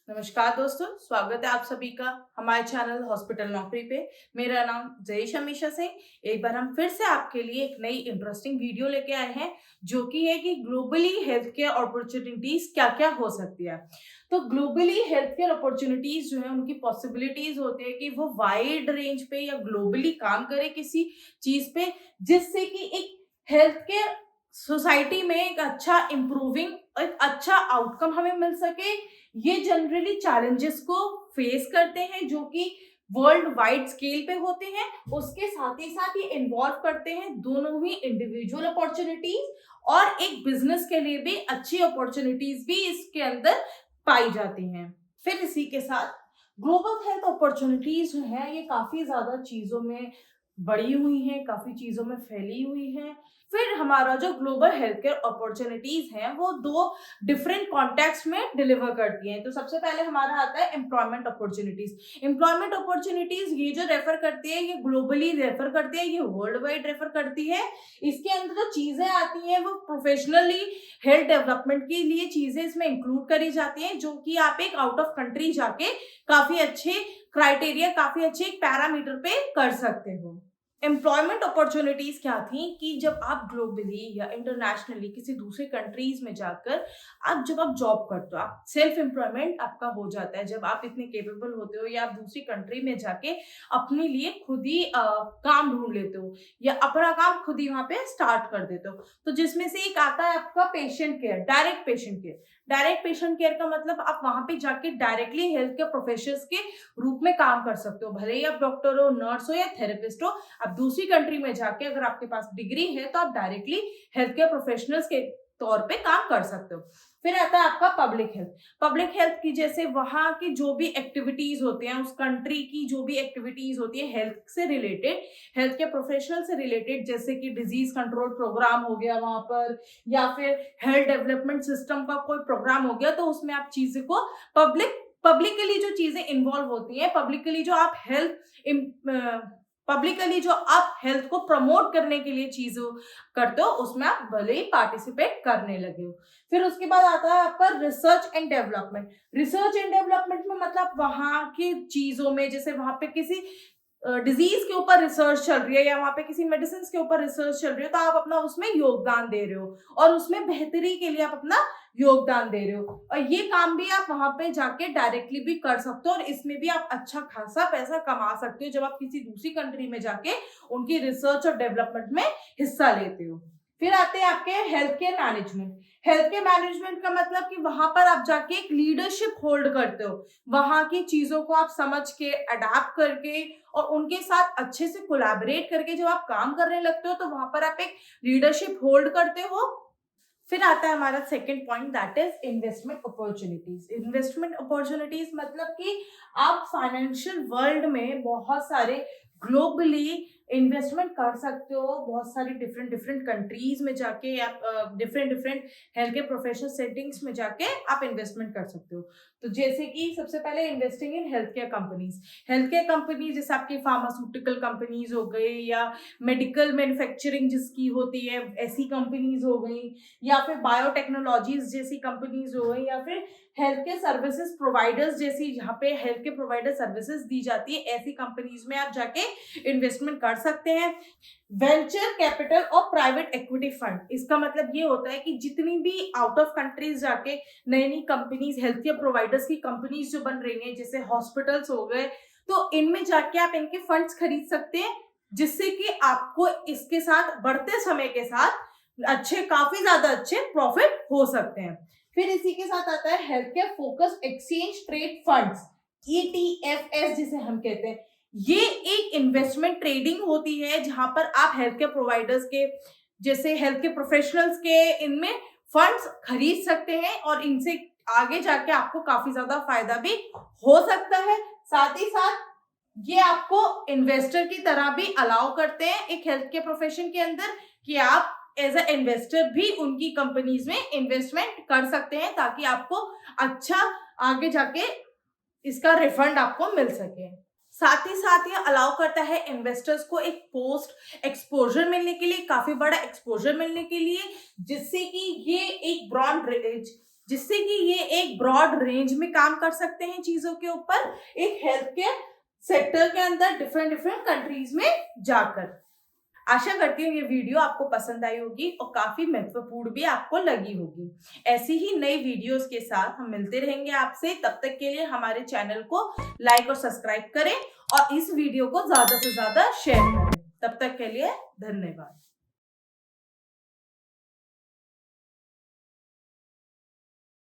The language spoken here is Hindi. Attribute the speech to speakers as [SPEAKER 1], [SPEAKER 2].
[SPEAKER 1] नमस्कार दोस्तों, स्वागत है आप सभी का हमारे चैनल हॉस्पिटल नौकरी पे। मेरा नाम जयेश अमीशा सिंह। एक बार हम फिर से आपके लिए एक नई इंटरेस्टिंग वीडियो लेके आए हैं, जो कि है कि ग्लोबली हेल्थ केयर अपॉर्चुनिटीज क्या क्या हो सकती है। तो ग्लोबली हेल्थ केयर अपॉर्चुनिटीज जो है, उनकी पॉसिबिलिटीज होती है कि वो वाइड रेंज पे या ग्लोबली काम करे किसी चीज पे, जिससे कि एक हेल्थ केयर सोसाइटी में एक अच्छा इम्प्रूविंग, एक अच्छा आउटकम हमें मिल सके। ये जनरली चैलेंजेस को फेस करते हैं जो कि वर्ल्ड वाइड स्केल पे होते हैं। उसके साथ ही साथ ये इन्वॉल्व करते हैं दोनों ही इंडिविजुअल अपॉर्चुनिटीज और एक बिजनेस के लिए भी अच्छी अपॉर्चुनिटीज भी इसके अंदर पाई जाती हैं। फिर इसी के साथ ग्लोबल हेल्थ अपॉर्चुनिटीज जो है, ये काफी ज्यादा चीजों में बढ़ी हुई हैं, काफी चीजों में फैली हुई हैं। फिर हमारा जो ग्लोबल हेल्थ केयर अपॉर्चुनिटीज हैं, वो दो डिफरेंट कॉन्टेक्स्ट में डिलीवर करती हैं। तो सबसे पहले हमारा आता है एम्प्लॉयमेंट अपॉर्चुनिटीज। एम्प्लॉयमेंट अपॉर्चुनिटीज ये जो रेफर करती है, ये ग्लोबली रेफर करती है, ये वर्ल्ड वाइड रेफर करती है। इसके अंदर जो चीजें आती हैं वो प्रोफेशनली हेल्थ डेवलपमेंट के लिए चीजें इसमें इंक्लूड करी जाती हैं, जो कि आप एक आउट ऑफ कंट्री जाके काफी अच्छे क्राइटेरिया, काफी अच्छे पैरामीटर पे कर सकते हो। एम्प्लॉयमेंट अपॉर्चुनिटीज क्या थी कि जब आप ग्लोबली या इंटरनेशनली किसी दूसरे कंट्रीज में जाकर जब आप जॉब करते हो, आप सेल्फ एम्प्लॉयमेंट आपका हो जाता है। जब आप इतने केपेबल होते हो या आप दूसरी कंट्री में जाके अपने लिए खुद ही काम ढूंढ लेते हो या अपना काम खुद ही वहां पे स्टार्ट कर देते हो। तो जिसमें से एक आता है आपका patient care, direct patient care. Direct patient care का मतलब आप वहां पे जाके डायरेक्टली हेल्थ केयर प्रोफेशनल्स के रूप में काम कर सकते हो। भले ही आप डॉक्टर हो, नर्स हो या थेरेपिस्ट हो, आप दूसरी कंट्री में जाके अगर आपके पास डिग्री है तो आप डायरेक्टली हेल्थ केयर प्रोफेशनल्स के तौर पे काम कर सकते हो। फिर आता है आपका पब्लिक हेल्थ। पब्लिक हेल्थ की जैसे वहां की जो भी एक्टिविटीज होते हैं, उस कंट्री की जो भी एक्टिविटीज होती है हेल्थ से रिलेटेड, हेल्थ केयर प्रोफेशनल से रिलेटेड, जैसे कि डिजीज कंट्रोल प्रोग्राम हो गया वहां पर, या फिर हेल्थ डेवलपमेंट सिस्टम का कोई प्रोग्राम हो गया, तो उसमें आप चीजें को पब्लिकली जो चीजें इन्वॉल्व होती हैं, पब्लिकली जो आप हेल्थ को प्रमोट करने के लिए चीजों करते हो, उसमें आप भले ही पार्टिसिपेट करने लगे हो। फिर उसके बाद आता है आपका research and development. Research and development में मतलब वहां की चीजों में, जैसे वहां पे किसी डिजीज के ऊपर रिसर्च चल रही है या वहां पे किसी मेडिसिन के ऊपर रिसर्च चल रही है, तो आप अपना उसमें योगदान दे रहे हो और उसमें बेहतरी के लिए आप अपना योगदान दे रहे हो। और ये काम भी आप वहां पे जाके डायरेक्टली भी कर सकते हो और इसमें भी आप अच्छा खासा पैसा कमा सकते हो जब आप किसी दूसरी कंट्री में जाके उनकी रिसर्च और डेवलपमेंट में हिस्सा लेते हो। फिर आते हैं आपके health care management. Health care management का मतलब कि वहां पर आप जाके एक लीडरशिप होल्ड करते हो। वहां की चीजों को आप समझ के, अडाप्ट करके और उनके साथ अच्छे से कोलैबोरेट करके जब आप काम करने लगते हो, तो वहां पर आप एक लीडरशिप होल्ड करते हो। फिर आता है हमारा second point, that is investment opportunities. Investment opportunities मतलब कि आप फाइनेंशियल वर्ल्ड में बहुत सारे ग्लोबली इन्वेस्टमेंट कर सकते हो। बहुत सारी डिफरेंट डिफरेंट कंट्रीज में जाके या different different health care professional settings में जाके आप इन्वेस्टमेंट कर सकते हो। तो जैसे कि सबसे पहले investing in health care companies. Health care companies जैसे आपकी फार्मास्यूटिकल कंपनीज हो गई, या मेडिकल मैन्युफैक्चरिंग जिसकी होती है, ऐसी कंपनीज हो गई, या फिर बायोटेक्नोलॉजीज जैसी कंपनीज हो गई, या फिर हेल्थ केयर सर्विसेज प्रोवाइडर्स जैसी, जहाँ पे हेल्थ केयर प्रोवाइडर सर्विसेज दी जाती है, ऐसी कंपनीज में आप जाके इन्वेस्टमेंट कर सकते हैं। वेंचर कैपिटल और प्राइवेट इक्विटी फंड, इसका मतलब ये होता है कि जितनी भी आउट ऑफ कंट्रीज जाके नई नई कंपनीज, हेल्थ केयर प्रोवाइडर्स की कंपनीज जो बन रही हैं, जैसे हॉस्पिटल्स हो गए, तो इनमें जाके आप इनके फंड्स खरीद सकते हैं, जिससे कि आपको इसके साथ बढ़ते समय के साथ काफी ज्यादा अच्छे प्रॉफिट हो सकते हैं। फिर इसी के साथ आता है health care focus exchange trade funds, ETFS जिसे हम कहते हैं। ये एक इन्वेस्टमेंट ट्रेडिंग होती है जहां पर आप हेल्थ केयर प्रोवाइडर्स के, जैसे हेल्थ केयर प्रोफेशनल्स के, इनमें फंड्स खरीद सकते हैं और इनसे आगे जाके आपको काफी ज्यादा फायदा भी हो सकता है। साथ ही साथ ये आपको इन्वेस्टर की तरह भी अलाउ करते हैं एक हेल्थ केयर प्रोफेशन के अंदर, कि आप एज अ इन्वेस्टर भी उनकी कंपनीज में इन्वेस्टमेंट कर सकते हैं, ताकि आपको अच्छा आगे जाके इसका रिफंड आपको मिल सके। साथ ही साथ ये अलाउ करता है इन्वेस्टर्स को एक पोस्ट एक्सपोजर मिलने के लिए, काफी बड़ा एक्सपोजर मिलने के लिए, जिससे कि ये एक ब्रॉड रेंज जिससे कि ये एक ब्रॉड रेंज में काम कर सकते हैं चीजों के ऊपर, एक हेल्थ केयर सेक्टर के अंदर डिफरेंट डिफरेंट कंट्रीज में जाकर। आशा करती हूँ ये वीडियो आपको पसंद आई होगी और काफी महत्वपूर्ण भी आपको लगी होगी। ऐसी ही नई वीडियोस के साथ हम मिलते रहेंगे आपसे। तब तक के लिए हमारे चैनल को लाइक और सब्सक्राइब करें और इस वीडियो को ज्यादा से ज्यादा शेयर करें। तब तक के लिए धन्यवाद।